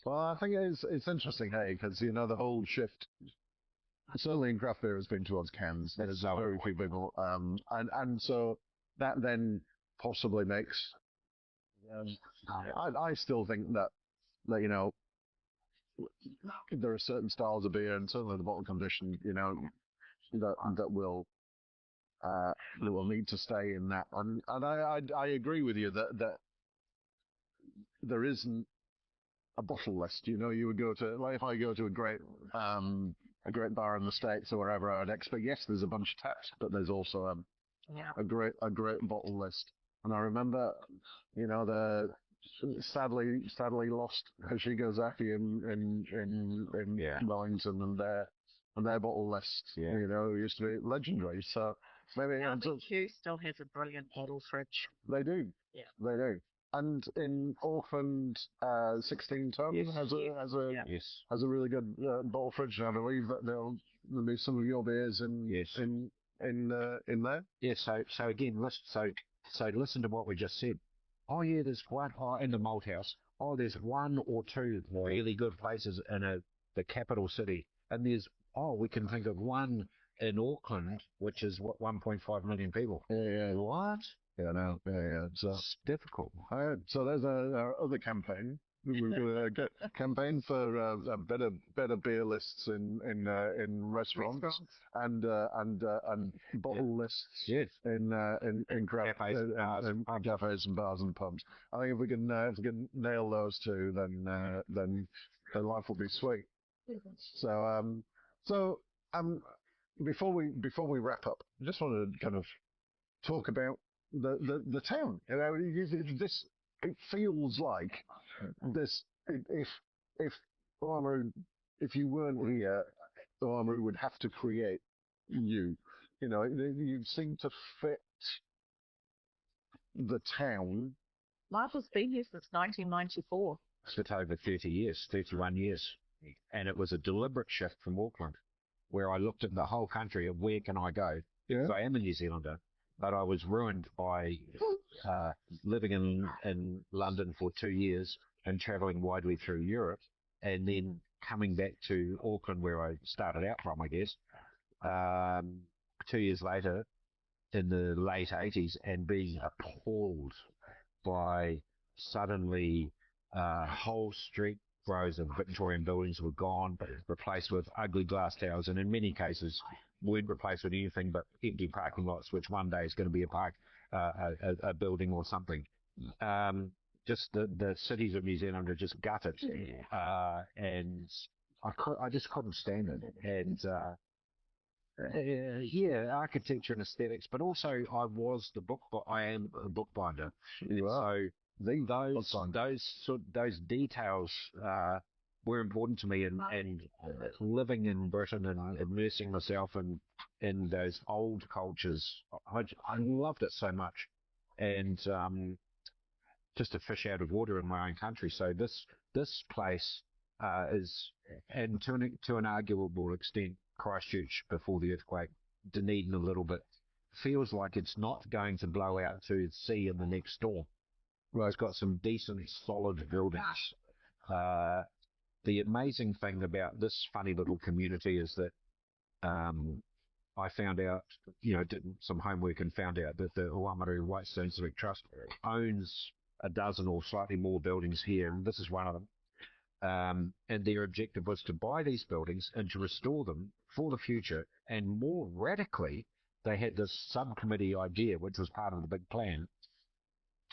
Well, I think it's interesting, hey, because the whole shift, certainly in craft beer, has been towards cans. There's very few people, and so that then possibly makes. I still think that there are certain styles of beer, and certainly the bottle condition, that will need to stay in that. And I agree with you that there isn't a bottle list. You would go to, like, if I go to a great bar in the States or wherever, I'd expect, yes, there's a bunch of taps, but there's also a great bottle list. And I remember, the sadly lost Hashigazaki in Wellington, and and their bottle list, used to be legendary. So maybe Q still has a brilliant bottle fridge. they do. Yeah. They do. And in Auckland, 16 ton has a really good bottle fridge. And I believe that there'll be some of your beers in there. Yeah. So again, listen to what we just said. Oh yeah, there's one in the Malthouse. Oh, there's one or two really good places in the capital city, and we can think of one in Auckland, which is 1.5 million people. Yeah. What? Yeah, no, yeah. It's difficult. So there's our other campaign. We've got a campaign for better beer lists in restaurants and bottle lists in cafes and bars and pubs. I think if we can nail those two, then life will be sweet. So before we wrap up, I just want to kind of talk about the town. It feels like this. If Oamaru, if you weren't here, Oamaru would have to create you. You seem to fit the town. Michael's been here since 1994. It's over 30 years, 31 years, and it was a deliberate shift from Auckland, where I looked at the whole country of where can I go. Yeah. So I am a New Zealander, but I was ruined by living in London for 2 years and travelling widely through Europe, and then coming back to Auckland, where I started out from, I guess, 2 years later in the late 80s, and being appalled by suddenly whole street rows of Victorian buildings were gone, replaced with ugly glass towers, and in many cases weren't replaced with anything but empty parking lots, which one day is going to be a building or something. Just the cities of New Zealand are just gutted, and I just couldn't stand it. And architecture and aesthetics, but also I am a bookbinder. You are. So those details were important to me, and living in Britain and immersing myself in those old cultures, I loved it so much, and just a fish out of water in my own country. So this place is, and to an arguable extent, Christchurch before the earthquake, Dunedin a little bit, feels like it's not going to blow out to sea in the next storm. Well, it's got some decent, solid buildings. The amazing thing about this funny little community is that I found out, did some homework and found out that the Oamaru Whitestone Civic Trust owns a dozen or slightly more buildings here, and this is one of them. And their objective was to buy these buildings and to restore them for the future. And more radically, they had this subcommittee idea, which was part of the big plan,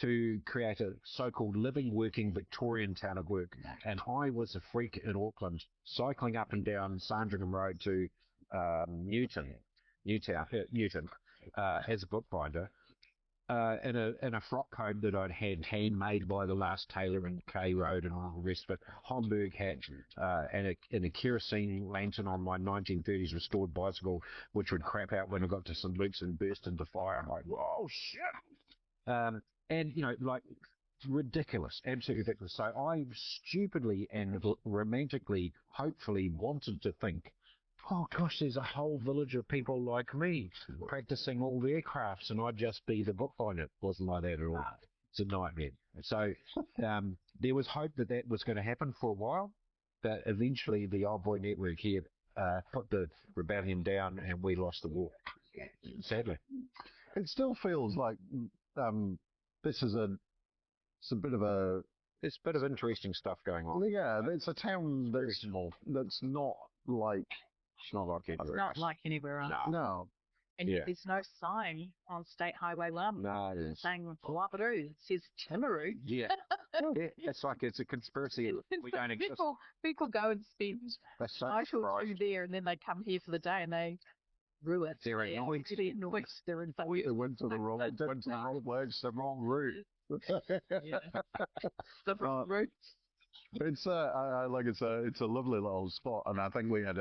to create a so-called living, working Victorian town of work. And I was a freak in Auckland, cycling up and down Sandringham Road to Newtown, as a bookbinder, in a frock coat that I'd had handmade by the last tailor in K Road and all the rest of it, Homburg hat, and a kerosene lantern on my 1930s restored bicycle, which would crap out when I got to St. Luke's and burst into fire. I'm like, whoa, shit! And, like, ridiculous, absolutely ridiculous. So I stupidly and romantically, hopefully, wanted to think, oh gosh, there's a whole village of people like me practicing all their crafts, and I'd just be the bookbinder. It wasn't like that at all. It's a nightmare. So there was hope that was going to happen for a while, but eventually the Old Boy Network here put the rebellion down, and we lost the war, sadly. It still feels like this is it's a bit of a... There's a bit of interesting stuff going on. Yeah, it's a town that's not like... It's not like anywhere. It's not like anywhere else. No. And there's no sign on State Highway 1 saying Oamaru. It says Timaru. Yeah. It's like it's a conspiracy. We don't exist. People go and spend cycle through there, and then they come here for the day and they rue it. They're annoyed. They're in It went to the wrong place, the wrong route. The wrong route. It's it's a lovely little spot, and I think we had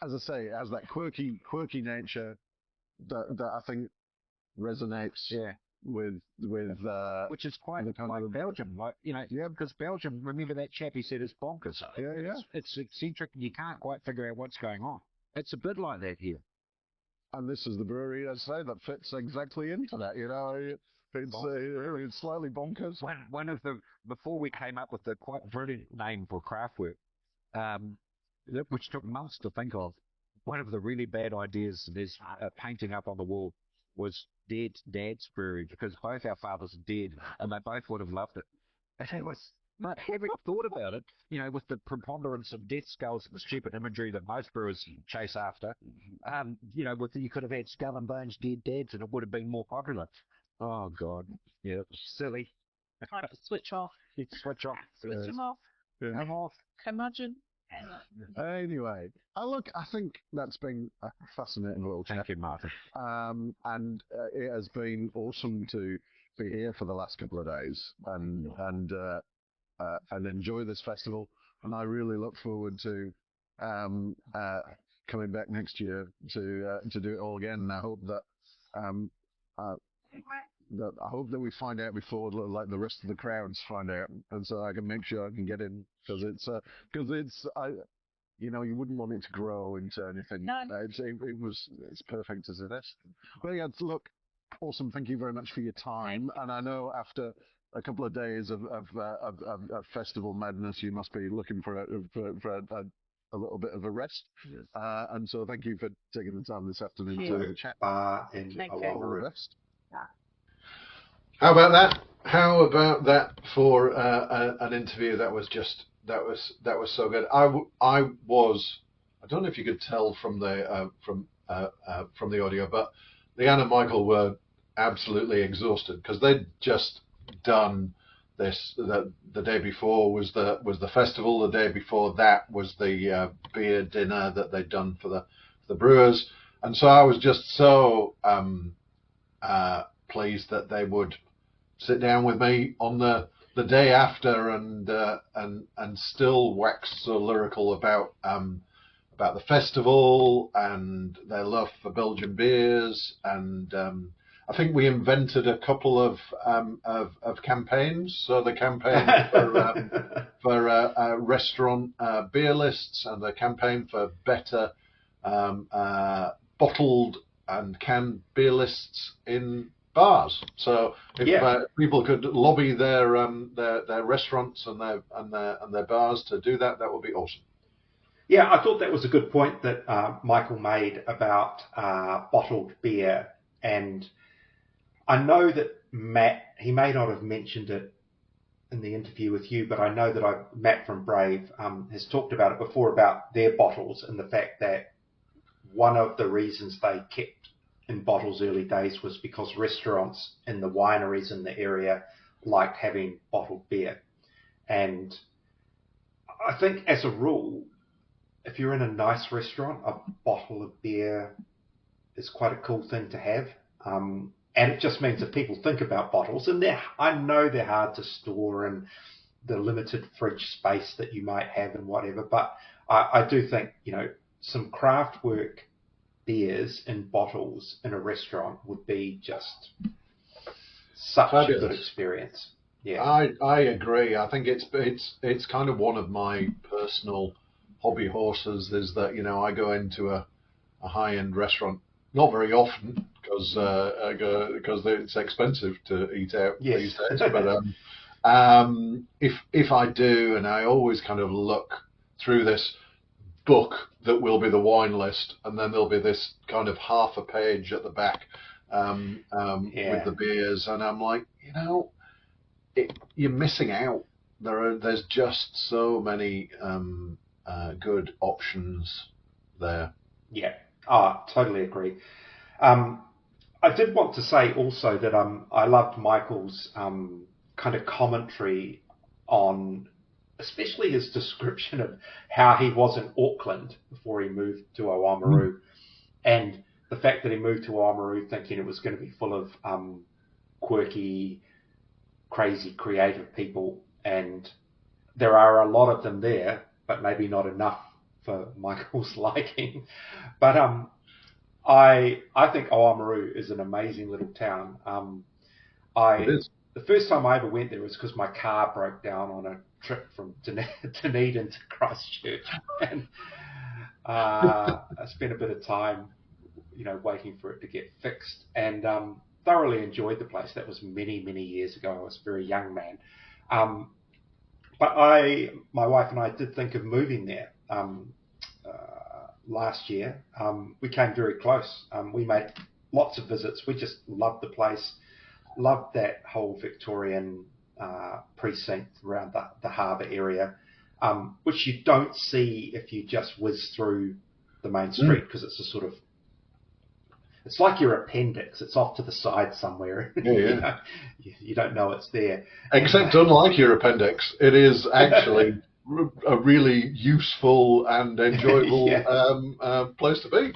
as I say, it has that quirky nature that I think resonates Yeah. with Which is quite the kind like of Belgium, because Belgium, remember that chap he said is bonkers. yeah. It's eccentric and you can't quite figure out what's going on. It's a bit like that here. And this is the brewery, I'd say, that fits exactly into that. It's slightly bonkers. Before we came up with the quite brilliant name for Craftwork, which took months to think of, one of the really bad ideas there's painting up on the wall was Dead Dad's Brewery, because both our fathers are dead and they both would have loved it. And it was, but having thought about it, with the preponderance of death skulls and the stupid imagery that most brewers chase after, you could have had Skull and Bones Dead Dads and it would have been more popular. Oh, God. Yeah, silly. Time to switch off. Switch off. Switch them off. Yeah. Come off. Curmudgeon. Anyway, I think that's been a fascinating little chat. Thank you, Martin. And it has been awesome to be here for the last couple of days and enjoy this festival. And I really look forward to coming back next year to do it all again. And I hope that I hope that we find out before like the rest of the crowds find out, and so I can make sure I can get in, because you wouldn't want it to grow into anything. No. It's perfect as it is. But yeah, look, awesome. Thank you very much for your time. And I know after a couple of days of festival madness, you must be looking for a little bit of a rest. Yes. And so thank you for taking the time this afternoon Thank to you. have a chat. In Thank you. All the Oamaru. best. How about that? How about that for an interview that was so good? I don't know if you could tell from the audio, but Leanne and Michael were absolutely exhausted because they'd just done this. The day before was the festival. The day before that was the beer dinner that they'd done for the brewers, and so I was just so pleased that they would sit down with me on the day after and still wax so lyrical about the festival and their love for Belgian beers. And I think we invented a couple of campaigns. So the campaign for restaurant beer lists, and the campaign for better bottled and canned beer lists in bars. So if people could lobby their restaurants and their bars to do that, that would be awesome. Yeah, I thought that was a good point that Michael made about bottled beer. And I know that Matt, he may not have mentioned it in the interview with you, but I know that Matt from Brave has talked about it before, about their bottles and the fact that one of the reasons they kept in bottles early days was because restaurants and the wineries in the area liked having bottled beer. And I think as a rule, if you're in a nice restaurant, a bottle of beer is quite a cool thing to have. And it just means that people think about bottles, and I know they're hard to store and the limited fridge space that you might have and whatever, but I do think, some Craftwork beers in bottles in a restaurant would be just such a good experience. Yeah, I agree. I think it's kind of one of my personal hobby horses, is that I go into a high-end restaurant not very often because it's expensive to eat out these days. But if I do, and I always kind of look through this book that will be the wine list, and then there'll be this kind of half a page at the back with the beers, and I'm like, you're missing out. There's just so many good options there. Yeah, totally agree. I did want to say also that I loved Michael's kind of commentary on, especially his description of how he was in Auckland before he moved to Oamaru, and the fact that he moved to Oamaru thinking it was going to be full of quirky, crazy, creative people, and there are a lot of them there, but maybe not enough for Michael's liking. But I think Oamaru is an amazing little town. It is. The first time I ever went there was because my car broke down on a trip from Dunedin to Christchurch, and I spent a bit of time, waiting for it to get fixed, and thoroughly enjoyed the place. That was many, many years ago. I was a very young man. But my wife and I did think of moving there last year. We came very close. We made lots of visits. We just loved the place, loved that whole Victorian precinct around the harbour area, which you don't see if you just whiz through the main street, because it's a sort of, it's like your appendix. It's off to the side somewhere. Yeah. You don't know it's there. Except unlike your appendix, it is actually a really useful and enjoyable place to be.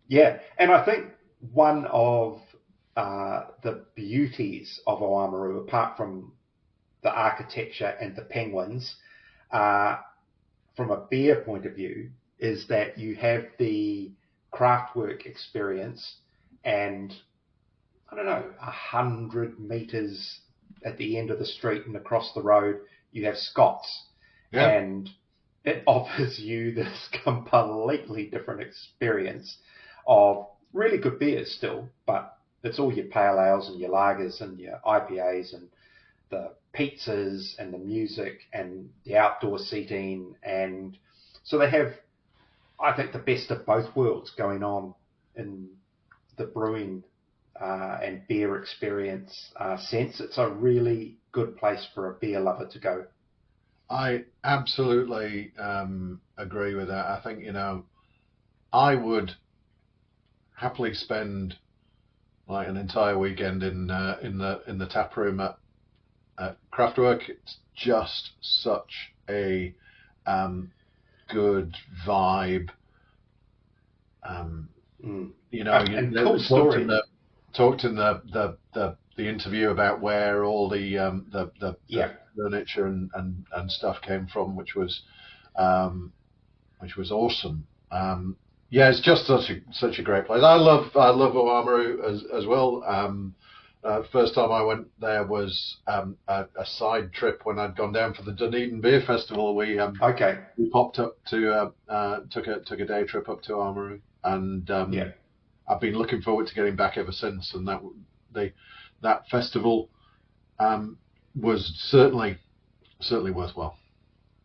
Yeah, and I think one of the beauties of Oamaru, apart from the architecture and the penguins, from a beer point of view, is that you have the Craftwork experience, and 100 meters at the end of the street and across the road, you have Scott's, and it offers you this completely different experience of really good beers still, but it's all your pale ales and your lagers and your IPAs and the pizzas and the music and the outdoor seating, and so they have, I think, the best of both worlds going on in the brewing and beer experience sense. It's a really good place for a beer lover to go. I absolutely agree with that. I think, I would happily spend like an entire weekend in the tap room at Craftwork. It's just such a good vibe. And cool story. Talked in the interview about where all the furniture and stuff came from, which was awesome. It's just such a great place. I love Oamaru as well. First time I went there was a side trip when I'd gone down for the Dunedin Beer Festival. We popped up to took a day trip up to Oamaru, and I've been looking forward to getting back ever since. And that festival was certainly worthwhile.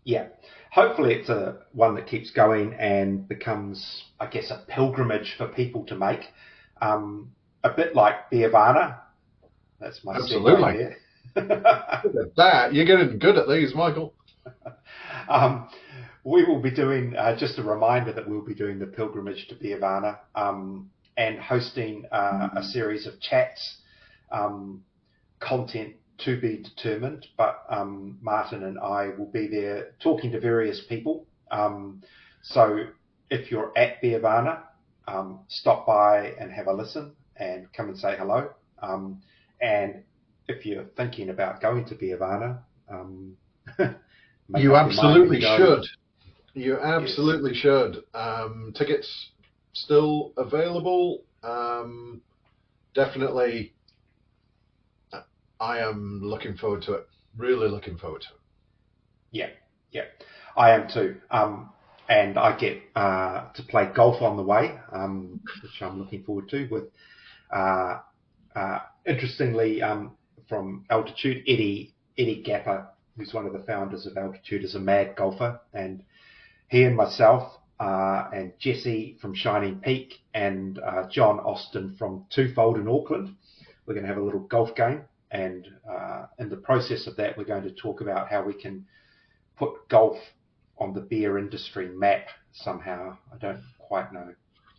Yeah. Hopefully it's one that keeps going and becomes, I guess, a pilgrimage for people to make. A bit like Beervana. That's my absolutely. There. Look at that. You're getting good at these, Michael. We will be doing, just a reminder that we'll be doing the pilgrimage to Beervana and hosting a series of chats, content to be determined, but Martin and I will be there talking to various people. So if you're at Beervana, stop by and have a listen and come and say hello. And if you're thinking about going to Beervana, you absolutely should. You absolutely should. Tickets still available. Definitely. I am looking forward to it. Really looking forward to it. Yeah. I am too. And I get to play golf on the way, which I'm looking forward to with, interestingly, from Altitude, Eddie Gapper, who's one of the founders of Altitude, is a mad golfer, and he and myself and Jesse from Shining Peak and John Austin from Twofold in Auckland, we're going to have a little golf game. And in the process of that, we're going to talk about how we can put golf on the beer industry map somehow. I don't quite know.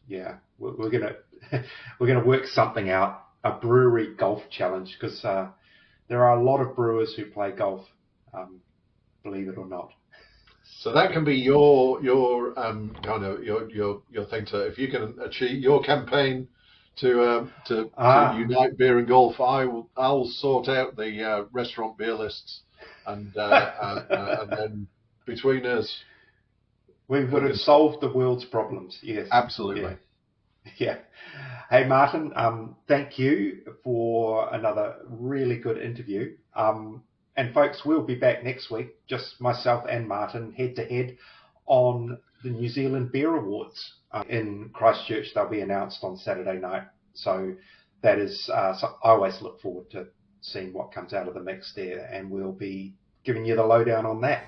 Yeah, we're gonna work something out, a brewery golf challenge, because there are a lot of brewers who play golf, believe it or not. So that can be your kind of your thing to, if you can achieve your campaign to unite beer and golf, I'll sort out the restaurant beer lists, and then between us, We would have solved the world's problems. Yes. Absolutely. Yeah. Hey, Martin, thank you for another really good interview. And folks, we'll be back next week, just myself and Martin, head to head on the New Zealand Beer Awards in Christchurch. They'll be announced on Saturday night. So that is, so I always look forward to seeing what comes out of the mix there, and we'll be giving you the lowdown on that.